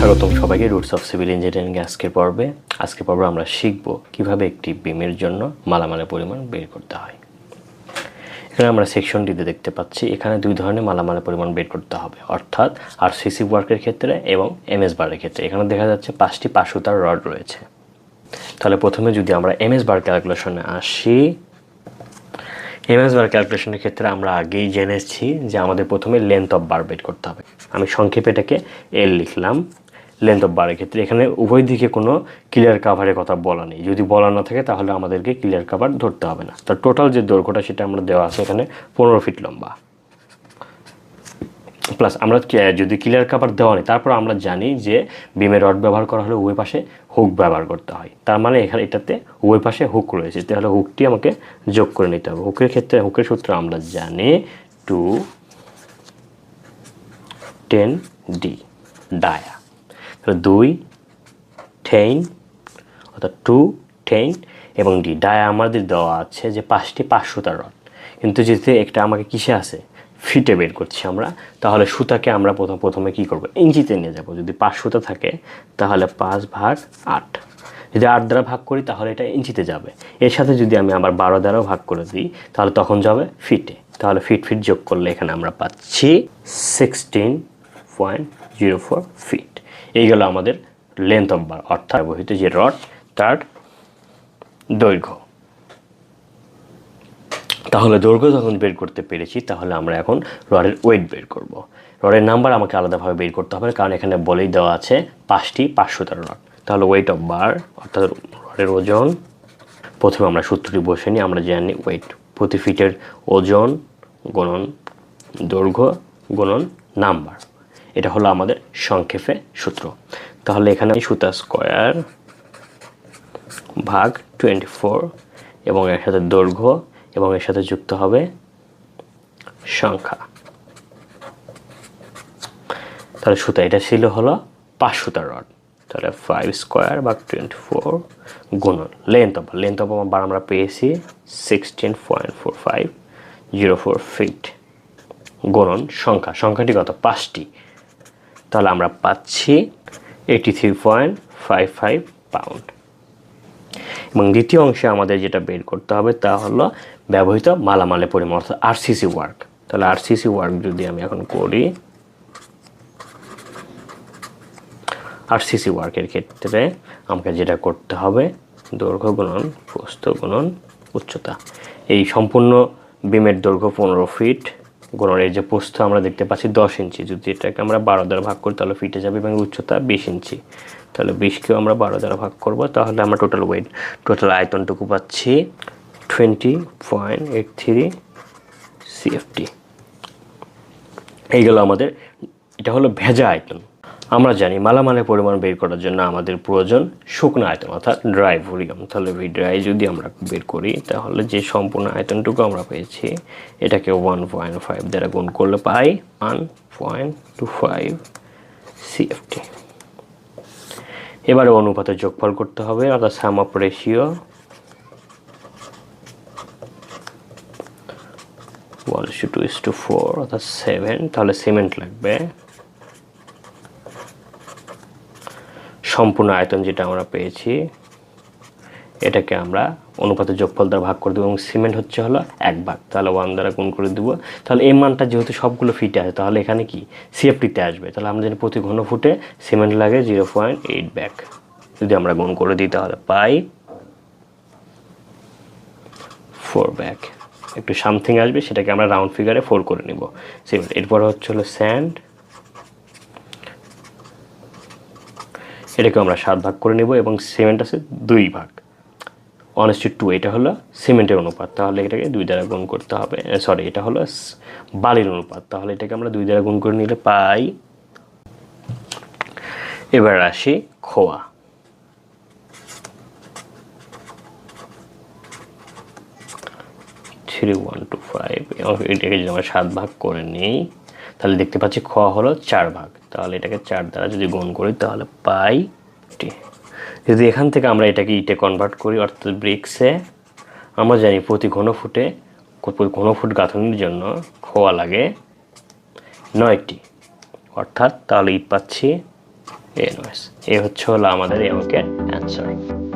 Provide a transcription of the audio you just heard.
স্বাগতম সবাইকে roots of civil engineering আজকের পর্বে আমরা শিখব কিভাবে একটি বিমের জন্য মালামালের পরিমাণ বের করতে হয়। এখানে আমরা সেকশনটিতে দেখতে পাচ্ছি এখানে দুই ধরনের মালামালের পরিমাণ বের করতে হবে, অর্থাৎ আরসিসি ওয়ার্কের ক্ষেত্রে এবং এমএস বারের ক্ষেত্রে। এখানে দেখা যাচ্ছে 5টি 5 সুতার রড রয়েছে। তাহলে প্রথমে যদি আমরা এমএস বার ক্যালকুলেশনে আসি, এমএস বার ক্যালকুলেশনের ক্ষেত্রে আমরা আগেই জেনেছি যে আমাদের প্রথমে লেন্থ অফ বার বের করতে হবে। আমি সংক্ষেপে এটাকে এল লিখলাম। লেন্থ অফ বারের ক্ষেত্রে এখানে উভয় দিকে কোনো ক্লিয়ার কাভারের কথা বলা নেই। যদি বলা না থাকে তাহলে আমাদেরকে ক্লিয়ার কাভার ধরতে হবে না। তার টোটাল যে দৈর্ঘ্যটা সেটা আমরা দেওয়া আছে এখানে 15 ফিট লম্বা, প্লাস আমরা যদি ক্লিয়ার কাভার দেওয়া নেই তারপর আমরা জানি যে বিমের রড ব্যবহার করা হলে উভয় পাশে হুক ব্যবহার করতে হয়। তার মানে এখানে এটাতে উভয় পাশে হুক রয়েছে, তাহলে হুকটি আমাকে যোগ করে নিতে হবে। হুকের ক্ষেত্রে হুকের সূত্র আমরা জানি 210D ডায়া, তাহলে 2 10 অর্থাৎ 210 এবং ডি ডায়া আমাদের দেওয়া আছে যে 5টি 5 সুতার রড, কিন্তু যেহেতু একটা আমাকে কিসে আছে ফিটে বের করছি আমরা, তাহলে সুতাকে আমরা প্রথমে কি করব, ইঞ্চিতে নিয়ে যাব। যদি 5 সুতা থাকে তাহলে 5/8, যদি 8 দ্বারা ভাগ করি তাহলে এটা ইঞ্চিতে যাবে। এর সাথে যদি আমি আবার 12 দ্বারাও ভাগ করে দিই তাহলে তখন যাবে ফিটে। তাহলে ফিট যোগ করলে এখানে আমরা পাচ্ছি 16.04 ফিট। এই গেল আমাদের লেন্থ অফ বার, অর্থাৎ ব্যবহৃত যে রড তার দৈর্ঘ্য। তাহলে দৈর্ঘ্য যখন বের করতে পেরেছি তাহলে আমরা এখন রডের ওয়েট বের করব। রডের নাম্বার আমাকে আলাদাভাবে বের করতে হবে, কারণ এখানে বলেই দেওয়া আছে 5টি 5 সুতার রড। তাহলে ওয়েট অফ বার অর্থাৎ রডের ওজন, প্রথমে আমরা সূত্রটি বসে নিই। আমরা জানি ওয়েট প্রতি ফিটের ওজন গুণন দৈর্ঘ্য গুণন নাম্বার, এটা হলো আমাদের সংক্ষেপে সূত্র। তাহলে এখানে সুতা স্কয়ার ভাগ 24 এবং এর সাথে দৈর্ঘ্য এবং এর সাথে যুক্ত হবে সংখ্যা। তাহলে সুতা এটা ছিল হলো 5 সুতার রড, তাহলে 5 স্কয়ার ভাগ 24 গুণন লেন্থ অফ বার আমরা পেয়েছি 16.4504 ফিট গুণন সংখ্যাটি কত 5টি, তাহলে আমরা পাচ্ছি 83.55 পাউন্ড। এবং দ্বিতীয় অংশে আমাদের যেটা বের করতে হবে তা হলো ব্যবহৃত মালামালের পরিমাণ, অর্থাৎ আরসিসি ওয়ার্ক। তাহলে আরসিসি ওয়ার্ক যদি আমি এখন করি, আরসিসি ওয়ার্কের ক্ষেত্রে আমাকে যেটা করতে হবে দৈর্ঘ্য গুণন প্রস্থ গুণন উচ্চতা। এই সম্পূর্ণ বিমের দৈর্ঘ্য 15 ফিট গুণনের যে প্রস্থ আমরা দেখতে পাচ্ছি 10 ইঞ্চি। যদি এটাকে আমরা 12 দ্বারা ভাগ করি তাহলে ফিটে যাবে, এবং উচ্চতা 20 ইঞ্চি। তাহলে 20কেও আমরা 12 দ্বারা ভাগ করব, তাহলে আমরা টোটাল আয়তনটুকু পাচ্ছি 20.83 CFT। এই গেল আমাদের, এটা হলো ভেজা আয়তন। আমরা জানি মালামালের পরিমাণ বের করার জন্য আমাদের প্রয়োজন শুকনো আয়তন অর্থাৎ ড্রাই ভলিউম। তাহলে ড্রাই যদি আমরা বের করি তাহলে যে সম্পূর্ণ আয়তনটুকু আমরা পেয়েছি এটাকে 1.5 দ্বারা গুণ করলে পাই 1.25 CFT। এবারে অনুপাতের যোগফল করতে হবে, অর্থাৎ সাম অফ রেশিও 1:2:4 অর্থাৎ 7। তাহলে সিমেন্ট লাগবে। সম্পূর্ণ আয়তন যেটা আমরা পেয়েছি এটাকে আমরা অনুপাতের যোগফল দ্বারা ভাগ করে দেবো, এবং সিমেন্ট হচ্ছে হলো 1 ভাগ, তাহলে 1 দ্বারা গুণ করে দেবো। তাহলে এই মানটা যেহেতু সবগুলো ফিটে আছে তাহলে এখানে কি সিএফটিতে আসবে। তাহলে আমরা জানি প্রতি ঘন ফুটে সিমেন্ট লাগে 0.8 ব্যাগ। যদি আমরা গুণ করে দিই তাহলে পাই 4 ব্যাগ। একটু সামথিং আসবে, সেটাকে আমরা রাউন্ড ফিগারে 4 করে নিব সিমেন্ট। এরপর হচ্ছে হলো স্যান্ড, এটাকে আমরা 7 ভাগ করে নেব, এবং সিমেন্ট আছে 2 ভাগ 1:2। এটা হলো সিমেন্টের অনুপাত, তাহলে এটাকে 2 দ্বারা গুণ করতে হবে। এটা হলো বালির অনুপাত, তাহলে এটাকে আমরা 2 দ্বারা গুণ করে নিলে পাই। এবার আসি খোয়া। এটাকে যদি আমরা 7 ভাগ করে নিই তাহলে দেখতে পাচ্ছি খোয়া হলো 4 ভাগ, তাহলে এটাকে 4 দ্বারা যদি গুণ করি তাহলে পাই টি। যদি এখান থেকে আমরা এটাকে ইটে কনভার্ট করি অর্থাৎ ব্রিক্সে, আমরা জানি প্রতি ঘন ফুট গাঁথনির জন্য খোয়া লাগে 9টি, অর্থাৎ তাহলে ইট পাচ্ছি এনওএস। এ হচ্ছে হলো আমাদের এই অঙ্কের অ্যান্সার।